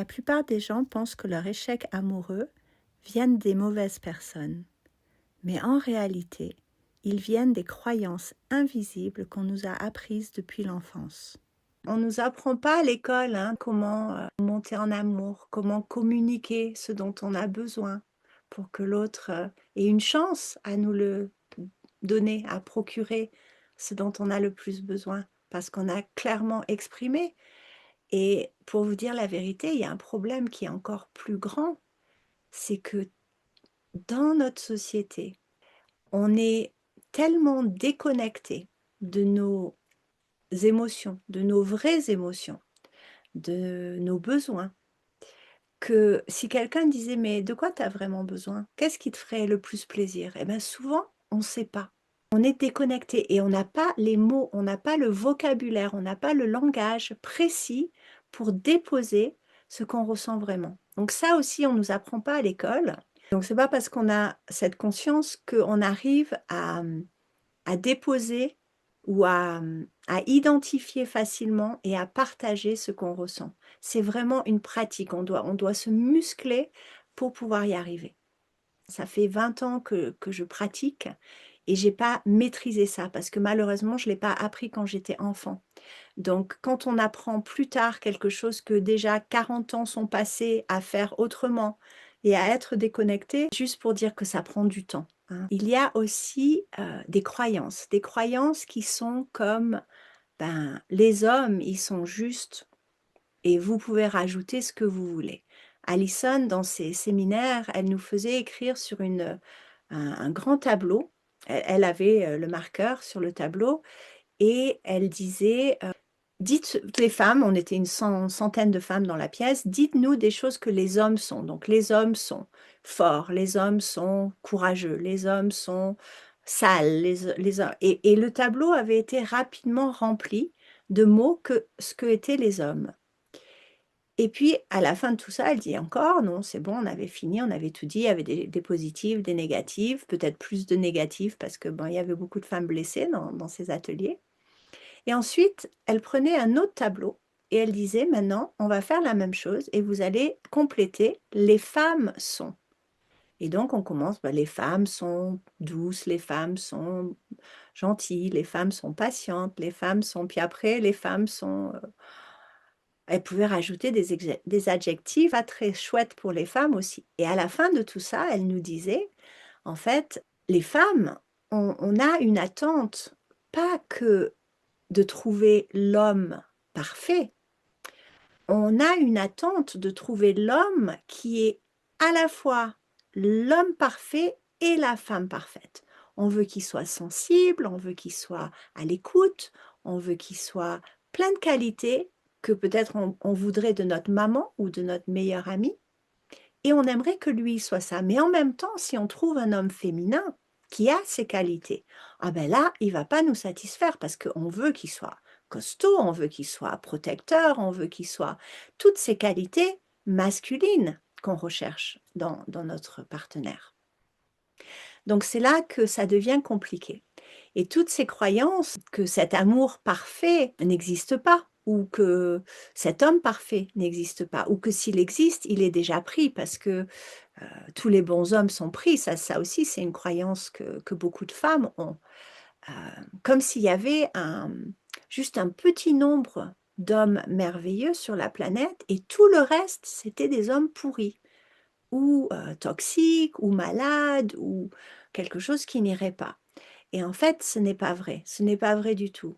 La plupart des gens pensent que leur échec amoureux viennent des mauvaises personnes. Mais en réalité, ils viennent des croyances invisibles qu'on nous a apprises depuis l'enfance. On ne nous apprend pas à l'école comment monter en amour, comment communiquer ce dont on a besoin pour que l'autre ait une chance à nous le donner, à procurer ce dont on a le plus besoin, parce qu'on a clairement exprimé. Et pour vous dire la vérité, il y a un problème qui est encore plus grand, c'est que dans notre société, on est tellement déconnecté de nos émotions, de nos vraies émotions, de nos besoins, que si quelqu'un disait: «Mais de quoi tu as vraiment besoin? Qu'est-ce qui te ferait le plus plaisir?» Eh bien souvent, on ne sait pas. On est déconnecté et on n'a pas les mots, on n'a pas le vocabulaire, on n'a pas le langage précis pour déposer ce qu'on ressent vraiment. Donc ça aussi, on ne nous apprend pas à l'école. Donc c'est pas parce qu'on a cette conscience qu'on arrive à déposer ou à identifier facilement et à partager ce qu'on ressent. C'est vraiment une pratique, on doit se muscler pour pouvoir y arriver. Ça fait 20 ans que je pratique et j'ai pas maîtrisé ça parce que malheureusement, je l'ai pas appris quand j'étais enfant. Donc quand on apprend plus tard quelque chose que déjà 40 ans sont passés à faire autrement et à être déconnecté, juste pour dire que ça prend du temps, hein. Il y a aussi, des croyances qui sont comme, ben, les hommes, ils sont justes et vous pouvez rajouter ce que vous voulez. Alison, dans ses séminaires, elle nous faisait écrire sur un grand tableau. Elle avait, le marqueur sur le tableau et elle disait, «Dites les femmes», on était une centaine de femmes dans la pièce, «dites-nous des choses que les hommes sont». Donc les hommes sont forts, les hommes sont courageux, les hommes sont sales, les hommes et le tableau avait été rapidement rempli de mots que ce qu'étaient les hommes. Et puis, à la fin de tout ça, elle dit encore: «Non, c'est bon, on avait fini, on avait tout dit». Il y avait des positifs, des négatifs, peut-être plus de négatifs parce que, ben, il y avait beaucoup de femmes blessées dans ces ateliers. Et ensuite, elle prenait un autre tableau et elle disait: «Maintenant, on va faire la même chose et vous allez compléter "les femmes sont"». Et donc on commence, bah, les femmes sont douces, les femmes sont gentilles, les femmes sont patientes, les femmes sont puis après les femmes sont, elle pouvait rajouter des adjectifs pas très chouettes pour les femmes aussi. Et à la fin de tout ça, elle nous disait: «En fait, les femmes, on a une attente, pas que de trouver l'homme parfait, on a une attente de trouver l'homme qui est à la fois l'homme parfait et la femme parfaite. On veut qu'il soit sensible, on veut qu'il soit à l'écoute, on veut qu'il soit plein de qualités que peut-être on voudrait de notre maman ou de notre meilleure amie et on aimerait que lui soit ça. Mais en même temps, si on trouve un homme féminin qui a ces qualités, ah ben là, il va pas nous satisfaire parce qu'on veut qu'il soit costaud, on veut qu'il soit protecteur, on veut qu'il soit toutes ces qualités masculines qu'on recherche dans notre partenaire. Donc c'est là que ça devient compliqué. Et toutes ces croyances que cet amour parfait n'existe pas, ou que cet homme parfait n'existe pas, ou que s'il existe, il est déjà pris parce que tous les bons hommes sont pris. Ça aussi, c'est une croyance que beaucoup de femmes ont. Heu, Comme s'il y avait juste un petit nombre d'hommes merveilleux sur la planète et tout le reste, c'était des hommes pourris ou toxiques ou malades ou quelque chose qui n'irait pas. Et en fait, ce n'est pas vrai, ce n'est pas vrai du tout.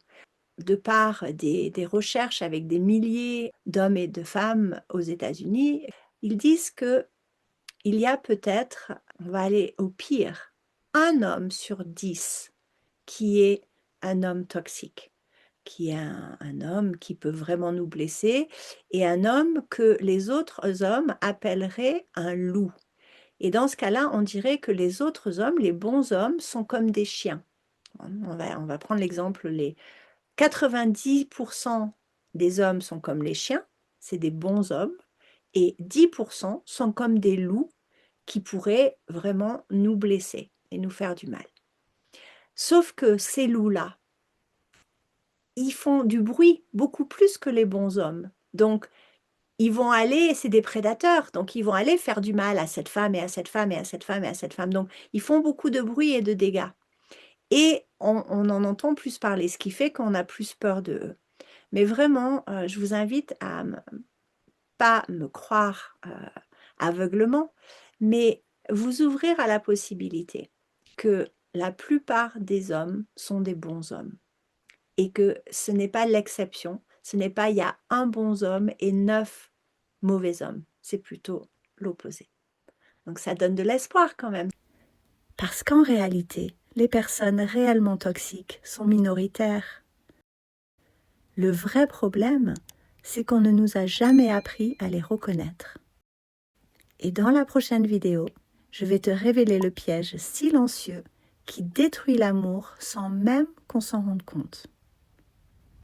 De par des recherches avec des milliers d'hommes et de femmes aux États-Unis, ils disent qu'il y a peut-être, on va aller au pire, un homme sur 10 qui est un homme toxique, qui est un homme qui peut vraiment nous blesser et un homme que les autres hommes appelleraient un loup. Et dans ce cas-là, on dirait que les autres hommes, les bons hommes, sont comme des chiens. On va prendre l'exemple, les 90 des hommes sont comme les chiens, c'est des bons hommes, et 10 sont comme des loups qui pourraient vraiment nous blesser et nous faire du mal. Sauf que ces loups-là, ils font du bruit beaucoup plus que les bons hommes. Donc ils vont aller, c'est des prédateurs, donc ils vont aller faire du mal à cette femme et à cette femme et à cette femme et à cette femme. Donc ils font beaucoup de bruit et de dégâts. Et on en entend plus parler, ce qui fait qu'on a plus peur d'eux. Mais vraiment, je vous invite à pas me croire aveuglement, mais vous ouvrir à la possibilité que la plupart des hommes sont des bons hommes et que ce n'est pas l'exception, ce n'est pas il y a un bon homme et 9 mauvais hommes, c'est plutôt l'opposé. Donc ça donne de l'espoir quand même. Parce qu'en réalité, les personnes réellement toxiques sont minoritaires. Le vrai problème, c'est qu'on ne nous a jamais appris à les reconnaître. Et dans la prochaine vidéo, je vais te révéler le piège silencieux qui détruit l'amour sans même qu'on s'en rende compte.